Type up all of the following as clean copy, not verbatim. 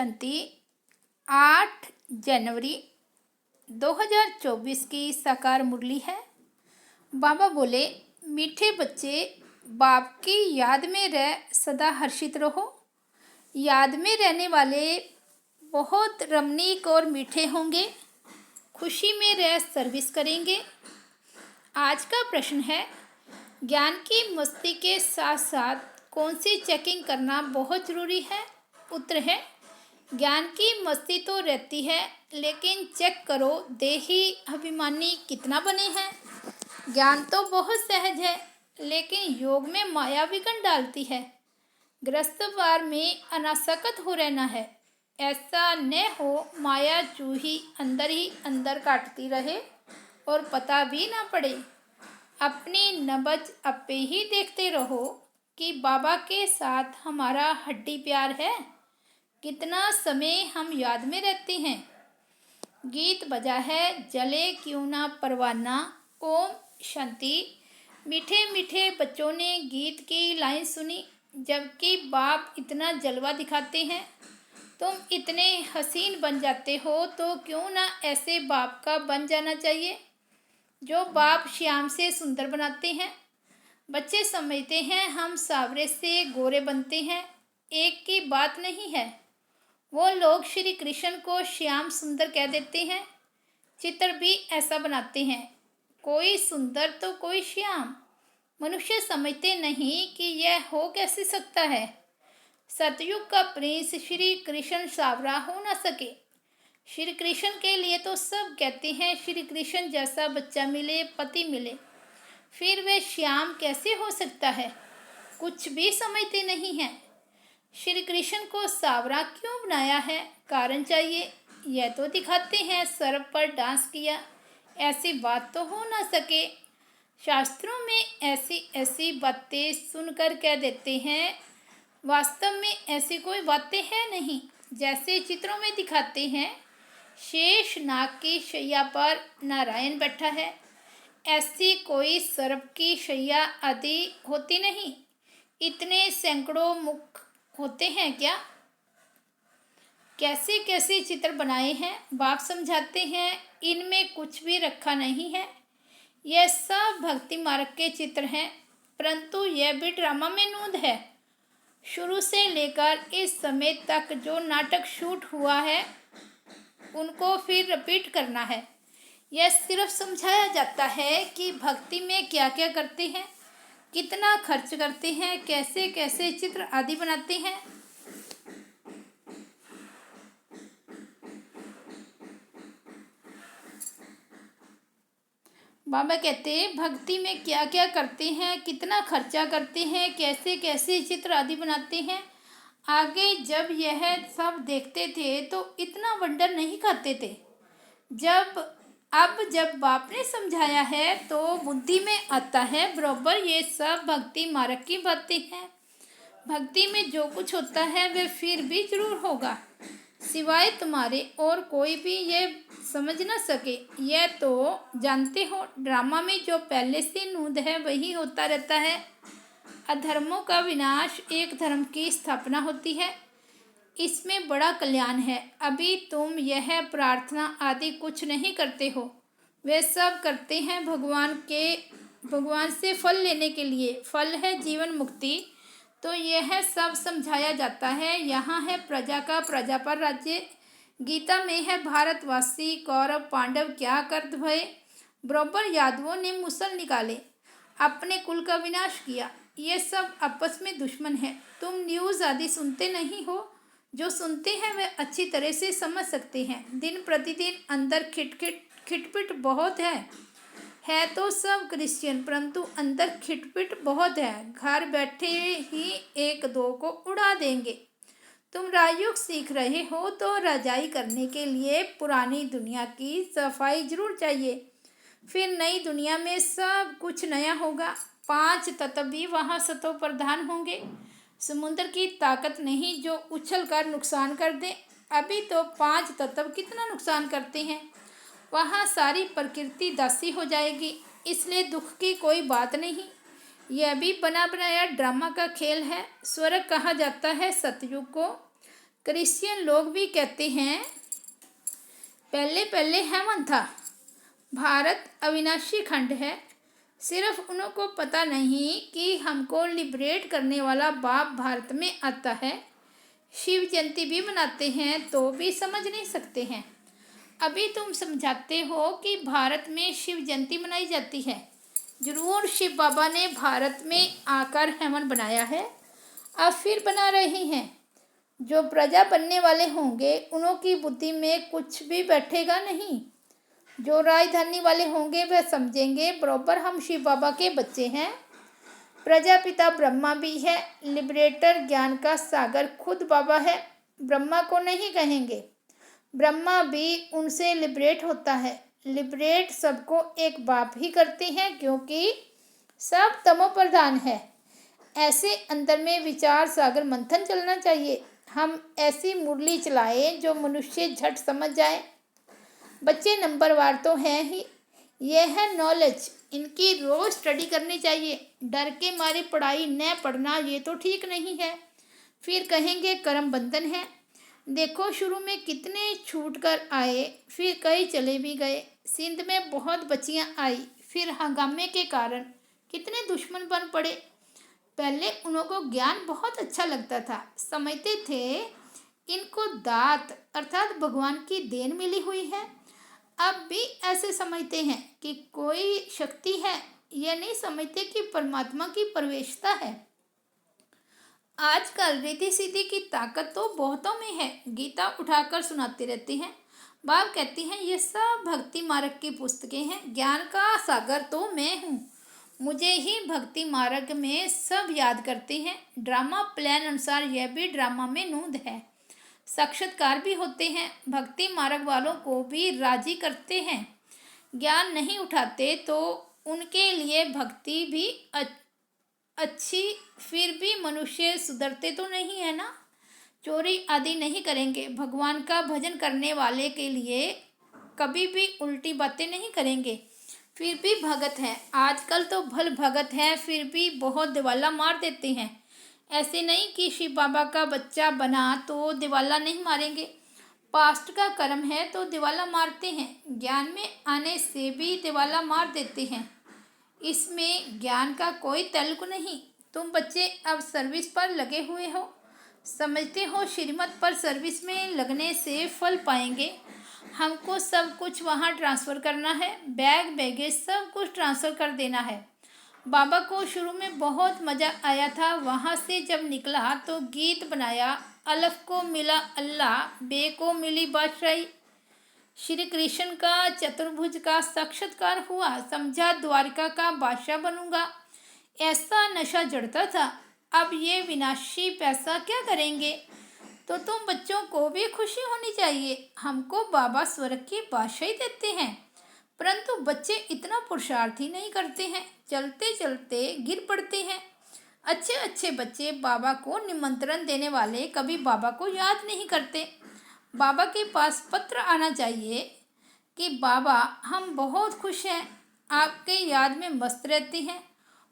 शांति 8 जनवरी 2024 की साकार मुरली है। बाबा बोले, मीठे बच्चे बाप की याद में रह सदा हर्षित रहो। याद में रहने वाले बहुत रमणीक और मीठे होंगे। खुशी में रह सर्विस करेंगे। आज का प्रश्न है, ज्ञान की मस्ती के साथ साथ कौन सी चेकिंग करना बहुत ज़रूरी है। उत्तर है, ज्ञान की मस्ती तो रहती है, लेकिन चेक करो देही अभिमानी कितना बने हैं। ज्ञान तो बहुत सहज है, लेकिन योग में माया विघ्न डालती है। गृहस्थवार में अनासक्त हो रहना है। ऐसा न हो माया चूही ही अंदर काटती रहे और पता भी ना पड़े। अपनी नबज अपे ही देखते रहो कि बाबा के साथ हमारा हड्डी प्यार है। कितना समय हम याद में रहते हैं। गीत बजा है, जले क्यों ना परवाना। ओम शांति। मीठे मीठे बच्चों ने गीत की लाइन सुनी, जबकि बाप इतना जलवा दिखाते हैं। तुम इतने हसीन बन जाते हो, तो क्यों ना ऐसे बाप का बन जाना चाहिए जो बाप श्याम से सुंदर बनाते हैं। बच्चे समझते हैं हम सावरे से गोरे बनते हैं। एक की बात नहीं है। वो लोग श्री कृष्ण को श्याम सुंदर कह देते हैं। चित्र भी ऐसा बनाते हैं, कोई सुंदर तो कोई श्याम। मनुष्य समझते नहीं कि यह हो कैसे सकता है। सतयुग का प्रिंस श्री कृष्ण सावरा हो ना सके। श्री कृष्ण के लिए तो सब कहते हैं श्री कृष्ण जैसा बच्चा मिले, पति मिले, फिर वे श्याम कैसे हो सकता है। कुछ भी समझते नहीं हैं। श्री कृष्ण को सावरा क्यों बनाया है, कारण चाहिए। यह तो दिखाते हैं सर्प पर डांस किया, ऐसी बात तो हो ना सके। शास्त्रों में ऐसी ऐसी बातें सुनकर कह देते हैं, वास्तव में ऐसी कोई बातें हैं नहीं। जैसे चित्रों में दिखाते हैं, शेष नाग की शैया पर नारायण बैठा है, ऐसी कोई सर्प की शैया आदि होती नहीं। इतने सैकड़ों मुख होते हैं क्या। कैसे कैसे चित्र बनाए हैं। बाप समझाते हैं, इनमें कुछ भी रखा नहीं है। यह सब भक्ति मार्ग के चित्र हैं, परंतु यह भी ड्रामा में नूंद है। शुरू से लेकर इस समय तक जो नाटक शूट हुआ है, उनको फिर रिपीट करना है। यह सिर्फ समझाया जाता है कि भक्ति में क्या क्या करते हैं, कितना खर्च करते हैं, कैसे कैसे चित्र आदि बनाते हैं। बाबा कहते हैं, भक्ति में क्या क्या करते हैं, कितना खर्चा करते हैं, कैसे कैसे चित्र आदि बनाते हैं। आगे जब यह सब देखते थे तो इतना वंडर नहीं खाते थे। जब बाप ने समझाया है तो बुद्धि में आता है, बराबर ये सब भक्ति मार्ग की बातें हैं। भक्ति में जो कुछ होता है वह फिर भी जरूर होगा, सिवाय तुम्हारे और कोई भी ये समझ ना सके। यह तो जानते हो, ड्रामा में जो पहले से नूंद है वही होता रहता है। अधर्मों का विनाश, एक धर्म की स्थापना होती है। इसमें बड़ा कल्याण है। अभी तुम यह प्रार्थना आदि कुछ नहीं करते हो, वे सब करते हैं भगवान से फल लेने के लिए। फल है जीवन मुक्ति। तो यह सब समझाया जाता है। यहाँ है प्रजा का प्रजा पर राज्य। गीता में है भारतवासी कौरव पांडव क्या करत भय। बराबर यादवों ने मुसल निकाले, अपने कुल का विनाश किया। ये सब आपस में दुश्मन है। तुम न्यूज़ आदि सुनते नहीं हो। जो सुनते हैं वे अच्छी तरह से समझ सकते हैं। दिन प्रतिदिन अंदर खिटपिट बहुत है तो सब क्रिश्चियन, परंतु अंदर खिटपिट बहुत है। घर बैठे ही एक दो को उड़ा देंगे। तुम राजयोग सीख रहे हो तो रजाई करने के लिए पुरानी दुनिया की सफाई जरूर चाहिए। फिर नई दुनिया में सब कुछ नया होगा। 5 तत्व भी वहाँ सतो प्रधान होंगे। समुद्र की ताकत नहीं जो उछल कर नुकसान कर दे। अभी तो 5 तत्व कितना नुकसान करते हैं। वहाँ सारी प्रकृति दासी हो जाएगी, इसलिए दुख की कोई बात नहीं। यह भी बना बनाया ड्रामा का खेल है। स्वर्ग कहा जाता है सतयुग को। क्रिश्चियन लोग भी कहते हैं पहले पहले हेवन था। भारत अविनाशी खंड है। सिर्फ उन्हों को पता नहीं कि हमको लिबरेट करने वाला बाप भारत में आता है। शिव जयंती भी मनाते हैं तो भी समझ नहीं सकते हैं। अभी तुम समझाते हो कि भारत में शिव जयंती मनाई जाती है। जरूर शिव बाबा ने भारत में आकर हेवन बनाया है, अब फिर बना रहे हैं। जो प्रजा बनने वाले होंगे उन्हों की बुद्धि में कुछ भी बैठेगा नहीं। जो राजधानी वाले होंगे वह समझेंगे बरोबर हम शिव बाबा के बच्चे हैं। प्रजापिता ब्रह्मा भी है। लिबरेटर ज्ञान का सागर खुद बाबा है। ब्रह्मा को नहीं कहेंगे, ब्रह्मा भी उनसे लिबरेट होता है। लिबरेट सबको एक बाप ही करते हैं क्योंकि सब तमो प्रधान है। ऐसे अंदर में विचार सागर मंथन चलना चाहिए। हम ऐसी मुरली चलाएं जो मनुष्य झट समझ जाए। बच्चे नंबरवार तो हैं ही, यह है नॉलेज। इनकी रोज स्टडी करनी चाहिए। डर के मारे पढ़ाई न पढ़ना ये तो ठीक नहीं है। फिर कहेंगे कर्म बंधन है। देखो शुरू में कितने छूट कर आए, फिर कई चले भी गए। सिंध में बहुत बच्चियां आई, फिर हंगामे के कारण कितने दुश्मन बन पड़े। पहले उन्हों को ज्ञान बहुत अच्छा लगता था, समझते थे इनको दात अर्थात भगवान की देन मिली हुई है। अब भी ऐसे समझते हैं कि कोई शक्ति है, यह नहीं समझते कि परमात्मा की प्रवेशता है। आजकल रिद्धि सिद्धि की ताकत तो बहुतों में है। गीता उठाकर सुनाते रहते हैं। बाप कहती हैं ये सब भक्ति मार्ग की पुस्तकें हैं। ज्ञान का सागर तो मैं हूँ, मुझे ही भक्ति मार्ग में सब याद करते हैं। ड्रामा प्लान अनुसार यह भी ड्रामा में नूंद है। साक्षात्कार भी होते हैं, भक्ति मार्ग वालों को भी राजी करते हैं। ज्ञान नहीं उठाते तो उनके लिए भक्ति भी अच्छी, फिर भी मनुष्य सुधरते तो नहीं है ना। चोरी आदि नहीं करेंगे। भगवान का भजन करने वाले के लिए कभी भी उल्टी बातें नहीं करेंगे, फिर भी भगत हैं। आजकल तो भल भगत हैं फिर भी बहुत दिवाला मार देते हैं। ऐसे नहीं कि शिव बाबा का बच्चा बना तो दिवाला नहीं मारेंगे। पास्ट का कर्म है तो दिवाला मारते हैं, ज्ञान में आने से भी दिवाला मार देते हैं। इसमें ज्ञान का कोई ताल्लुक नहीं। तुम बच्चे अब सर्विस पर लगे हुए हो, समझते हो श्रीमत पर सर्विस में लगने से फल पाएंगे। हमको सब कुछ वहाँ ट्रांसफ़र करना है, बैग बैगेज सब कुछ ट्रांसफ़र कर देना है। बाबा को शुरू में बहुत मज़ा आया था। वहाँ से जब निकला तो गीत बनाया, अलफ को मिला अल्लाह, बे को मिली बादशाही। श्री कृष्ण का चतुर्भुज का साक्षात्कार हुआ, समझा द्वारका का बादशाह बनूंगा। ऐसा नशा जड़ता था। अब ये विनाशी पैसा क्या करेंगे। तो तुम बच्चों को भी खुशी होनी चाहिए। हमको बाबा स्वर्ग की बादशाही देते हैं, परंतु बच्चे इतना पुरुषार्थ ही नहीं करते हैं, चलते चलते गिर पड़ते हैं। अच्छे अच्छे बच्चे बाबा को निमंत्रण देने वाले कभी बाबा को याद नहीं करते। बाबा के पास पत्र आना चाहिए कि बाबा हम बहुत खुश हैं, आपके याद में मस्त रहते हैं।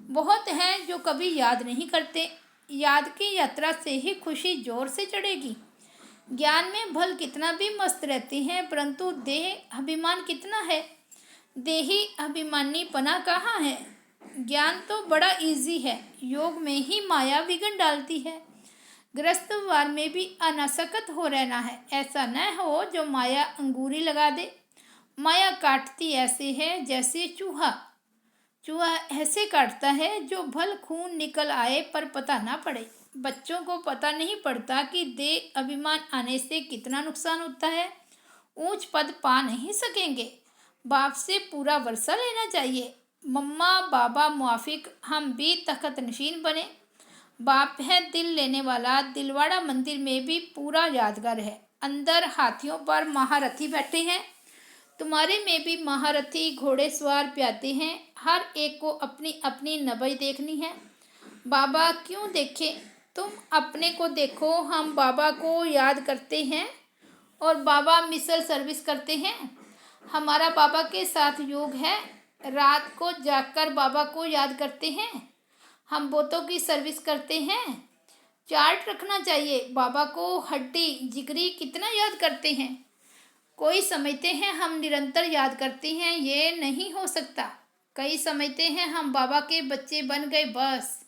बहुत हैं जो कभी याद नहीं करते। याद की यात्रा से ही खुशी जोर से चढ़ेगी। ज्ञान में भल कितना भी मस्त रहते हैं, परंतु देह अभिमान कितना है। देही अभिमानी पना कहाँ है। ज्ञान तो बड़ा इजी है, योग में ही माया विघन डालती है। गृहस्थवार में भी अनासक्त हो रहना है। ऐसा न हो जो माया अंगूरी लगा दे। माया काटती ऐसे है जैसे चूहा ऐसे काटता है जो भल खून निकल आए पर पता ना पड़े। बच्चों को पता नहीं पड़ता कि देह अभिमान आने से कितना नुकसान होता है। ऊंच पद पा नहीं सकेंगे। बाप से पूरा वर्षा लेना चाहिए। मम्मा बाबा मुआफिक हम भी तख्त नशीन बने। बाप है दिल लेने वाला। दिलवाड़ा मंदिर में भी पूरा यादगार है। अंदर हाथियों पर महारथी बैठे हैं। तुम्हारे में भी महारथी घोड़ेसवार प्यादे हैं। हर एक को अपनी अपनी नबज देखनी है। बाबा क्यों देखे, तुम अपने को देखो। हम बाबा को याद करते हैं और बाबा मिसल सर्विस करते हैं। हमारा बाबा के साथ योग है। रात को जागकर बाबा को याद करते हैं। हम बोतों की सर्विस करते हैं। चार्ट रखना चाहिए। बाबा को हड्डी जिगरी कितना याद करते हैं। कोई समझते हैं हम निरंतर याद करते हैं, ये नहीं हो सकता। कई समझते हैं हम बाबा के बच्चे बन गए बस,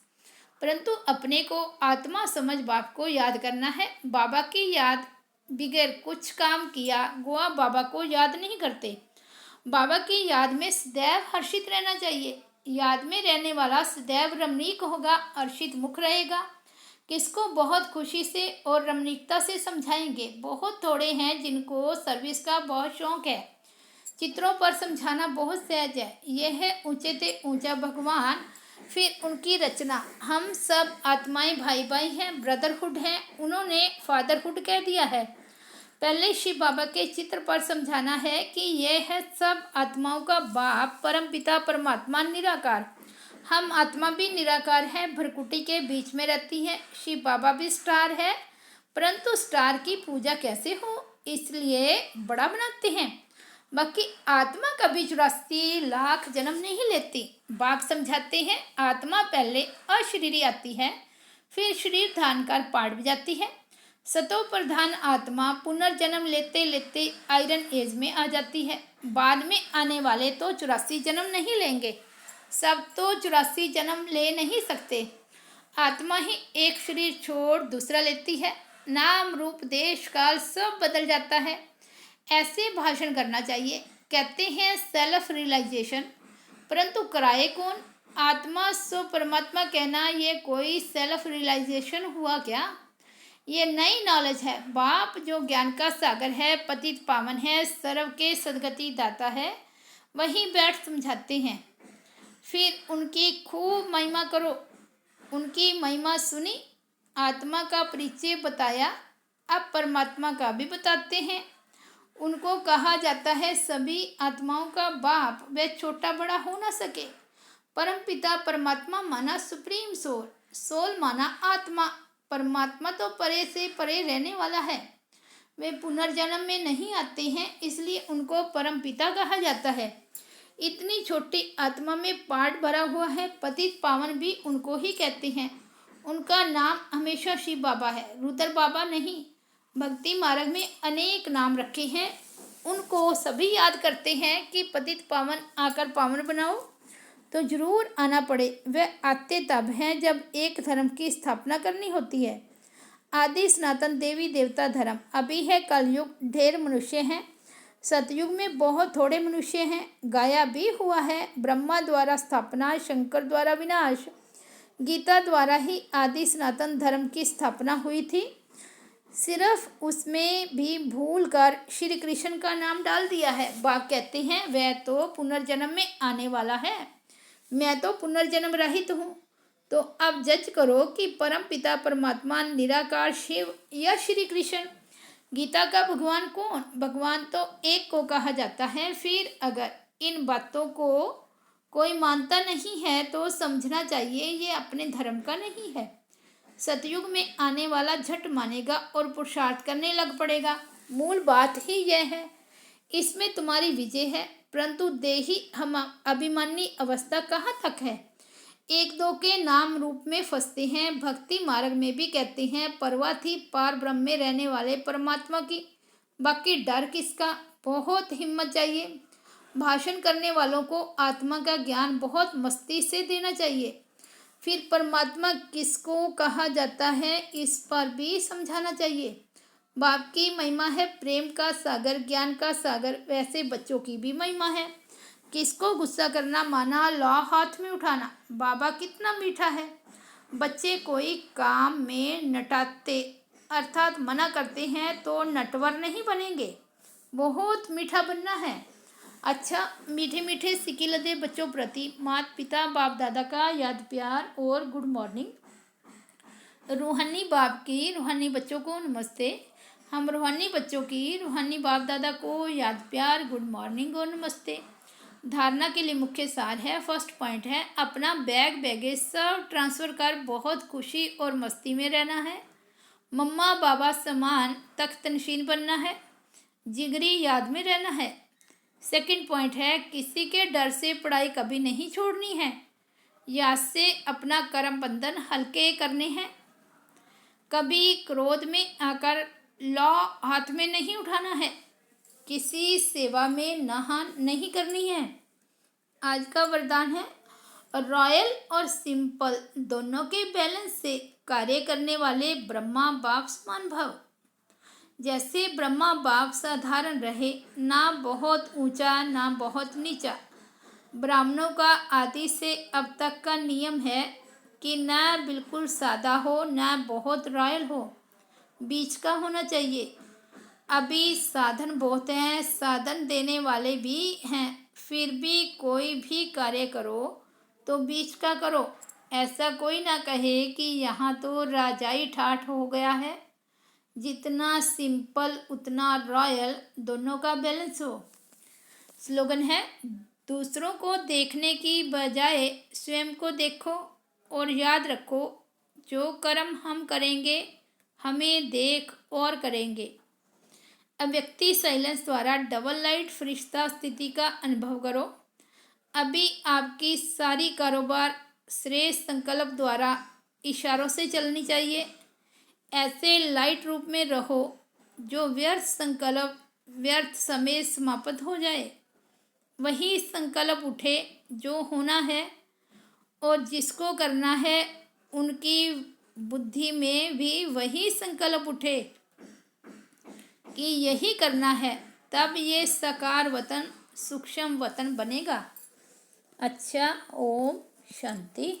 परंतु अपने को आत्मा समझ बाप को याद करना है। बाबा की याद बगैर कुछ काम किया गोवा बाबा को याद नहीं करते। बाबा की याद में सदैव हर्षित रहना चाहिए। याद में रहने वाला सदैव रमणीक होगा, हर्षित मुख रहेगा। किसको बहुत खुशी से और रमणीकता से समझाएंगे। बहुत थोड़े हैं जिनको सर्विस का बहुत शौक है। चित्रों पर समझाना बहुत सहज है। यह है ऊंचे से ऊंचा भगवान, फिर उनकी रचना। हम सब आत्माएं भाई भाई हैं, ब्रदरहुड हैं। उन्होंने फादरहुड कह दिया है। पहले शिव बाबा के चित्र पर समझाना है कि यह है सब आत्माओं का बाप, परम पिता परमात्मा निराकार। हम आत्मा भी निराकार है, भरकुटी के बीच में रहती है। शिव बाबा भी स्टार है, परंतु स्टार की पूजा कैसे हो, इसलिए बड़ा बनाते हैं। बाकी आत्मा कभी 84 लाख जन्म नहीं लेती। बाप समझाते हैं आत्मा पहले अशरीरी आती है, फिर शरीर धारण कर पाठ बजाती है। सतो प्रधान आत्मा पुनर्जन्म लेते लेते आयरन एज में आ जाती है। बाद में आने वाले तो 84 जन्म नहीं लेंगे। सब तो 84 जन्म ले नहीं सकते। आत्मा ही एक शरीर छोड़ दूसरा लेती है। नाम रूप देश काल सब बदल जाता है। ऐसे भाषण करना चाहिए। कहते हैं सेल्फ रियलाइजेशन, परंतु कराए कौन। आत्मा सो परमात्मा कहना ये कोई सेल्फ रियलाइजेशन हुआ क्या। ये नई नॉलेज है। बाप जो ज्ञान का सागर है, पतित पावन है, सर्व के सदगति दाता है, वहीं बैठ समझाते हैं। फिर उनकी खूब महिमा करो। उनकी महिमा सुनी, आत्मा का परिचय बताया, अब परमात्मा का भी बताते हैं। उनको कहा जाता है सभी आत्माओं का बाप। वह छोटा बड़ा हो ना सके। परम पिता परमात्मा माना सुप्रीम सोल, सोल माना आत्मा। परमात्मा तो परे से परे रहने वाला है। वे पुनर्जन्म में नहीं आते हैं, इसलिए उनको परम पिता कहा जाता है। इतनी छोटी आत्मा में पाठ भरा हुआ है। पतित पावन भी उनको ही कहते हैं। उनका नाम हमेशा शिव बाबा है, रुद्र बाबा नहीं। भक्ति मार्ग में अनेक नाम रखे हैं, उनको सभी याद करते हैं कि पतित पावन आकर पावन बनाओ, तो जरूर आना पड़े। वह आते तब हैं जब एक धर्म की स्थापना करनी होती है। आदि सनातन देवी देवता धर्म। अभी है कलयुग, ढेर मनुष्य हैं। सतयुग में बहुत थोड़े मनुष्य हैं। गाया भी हुआ है, ब्रह्मा द्वारा स्थापना, शंकर द्वारा विनाश। गीता द्वारा ही आदि सनातन धर्म की स्थापना हुई थी। सिर्फ उसमें भी भूल कर श्री कृष्ण का नाम डाल दिया है। बाप कहते हैं वह तो पुनर्जन्म में आने वाला है, मैं तो पुनर्जन्म रहित हूँ। तो अब जज करो कि परम पिता परमात्मा निराकार शिव या श्री कृष्ण। गीता का भगवान कौन। भगवान तो एक को कहा जाता है। फिर अगर इन बातों को कोई मानता नहीं है तो समझना चाहिए ये अपने धर्म का नहीं है। सतयुग में आने वाला झट मानेगा और पुरुषार्थ करने लग पड़ेगा। मूल बात ही यह है, इसमें तुम्हारी विजय है। परंतु देही हम अभिमानी अवस्था कहाँ तक है। एक दो के नाम रूप में फंसते हैं। भक्ति मार्ग में भी कहते हैं परवाह थी पार ब्रह्म में रहने वाले परमात्मा की, बाकी डर किसका। बहुत हिम्मत चाहिए। भाषण करने वालों को आत्मा का ज्ञान बहुत मस्ती से देना चाहिए। फिर परमात्मा किसको कहा जाता है इस पर भी समझाना चाहिए। बाप की महिमा है प्रेम का सागर, ज्ञान का सागर, वैसे बच्चों की भी महिमा है। किसको गुस्सा करना माना, लौ हाथ में उठाना। बाबा कितना मीठा है। बच्चे कोई काम में नटाते अर्थात मना करते हैं तो नटवर नहीं बनेंगे, बहुत मीठा बनना है। अच्छा, मीठे मीठे सिक्के लदे बच्चों प्रति माता पिता बाप दादा का याद प्यार और गुड मॉर्निंग। रूहानी बाप की रूहानी बच्चों को नमस्ते। हम रूहानी बच्चों की रूहानी बाप दादा को याद प्यार, गुड मॉर्निंग और नमस्ते। धारणा के लिए मुख्य सार है, फर्स्ट पॉइंट है अपना बैग बैगेज सब ट्रांसफ़र कर बहुत खुशी और मस्ती में रहना है। मम्मा बाबा समान तख्त नशीन बनना है। जिगरी याद में रहना है। सेकंड पॉइंट है किसी के डर से पढ़ाई कभी नहीं छोड़नी है। याद से अपना कर्म बंधन हल्के करने हैं। कभी क्रोध में आकर लौ हाथ में नहीं उठाना है। किसी सेवा में नहान नहीं करनी है। आज का वरदान है, रॉयल और सिंपल दोनों के बैलेंस से कार्य करने वाले ब्रह्मा बाप समान भव। जैसे ब्रह्मा बाप साधारण रहे, ना बहुत ऊंचा ना बहुत नीचा। ब्राह्मणों का आदि से अब तक का नियम है कि न बिल्कुल सादा हो न बहुत रॉयल हो, बीच का होना चाहिए। अभी साधन बहुत हैं, साधन देने वाले भी हैं, फिर भी कोई भी कार्य करो तो बीच का करो। ऐसा कोई ना कहे कि यहाँ तो राजाई ठाठ हो गया है। जितना सिंपल उतना रॉयल, दोनों का बैलेंस हो। स्लोगन है, दूसरों को देखने की बजाय स्वयं को देखो और याद रखो, जो कर्म हम करेंगे हमें देख और करेंगे। अव्यक्ति साइलेंस द्वारा डबल लाइट फरिश्ता स्थिति का अनुभव करो। अभी आपकी सारी कारोबार श्रेष्ठ संकल्प द्वारा इशारों से चलनी चाहिए। ऐसे लाइट रूप में रहो जो व्यर्थ संकल्प व्यर्थ समय समाप्त हो जाए। वही संकल्प उठे जो होना है, और जिसको करना है उनकी बुद्धि में भी वही संकल्प उठे कि यही करना है। तब ये साकार वतन सूक्ष्म वतन बनेगा। अच्छा, ओम शांति।